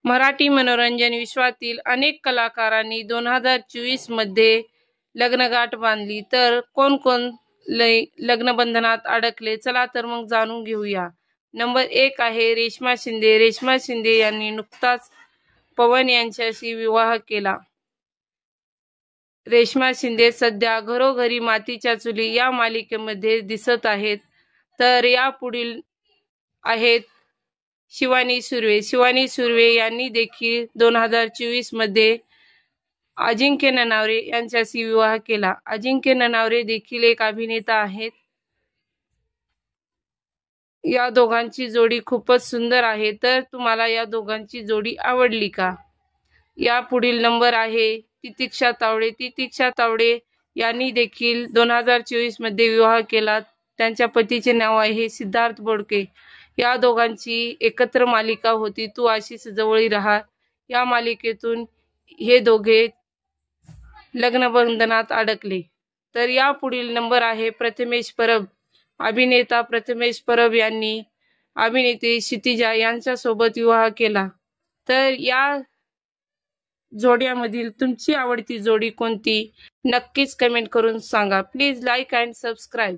मराठी मनोरंजन विश्वातील अनेक कलाकारांनी 2024 मध्ये लग्नगाठ बांधली, तर कोण कोण लग्नबंधनात अडकले, चला तर मग जाणून घेऊया। नंबर 1 आहे रेश्मा शिंदे। रेश्मा शिंदे यांनी नुकताच पवन यांच्याशी विवाह केला। रेश्मा शिंदे सध्या घरोघरी मातीच्या चुली या मालिकेमध्ये दिसत आहेत। तर यापुढील आहेत शिवानी सुर्वे। शिवानी सुर्वे यांनी देखील 2024 मध्ये अजिंक्य ननावरे यांच्याशी विवाह केला। अजिंक्य ननावरे देखील एक अभिनेता आहेत। या दोघांची जोडी खूपच सुंदर आहे। तर तुम्हाला या दोघांची जोडी आवडली का? या पुढील नंबर आहे तितिक्षा तावडे। तितिक्षा तावडे यांनी देखील 2024 मध्ये विवाह केला। त्यांच्या पतीचे नाव आहे सिद्धार्थ बोडके। या दोघांची एकत्र मालिका होती तू अशीच जवळी राहा। या मालिकेतून हे दोघे लग्नबंधनात अडकले। तर या पुढील नंबर आहे प्रथमेश परब। अभिनेता प्रथमेश परब यांनी अभिनेत्री क्षितिजा यांच्यासोबत विवाह केला। तर या जोड्यामधील तुमची आवडती जोडी कोणती? नक्कीच कमेंट करून सांगा। Please like and subscribe.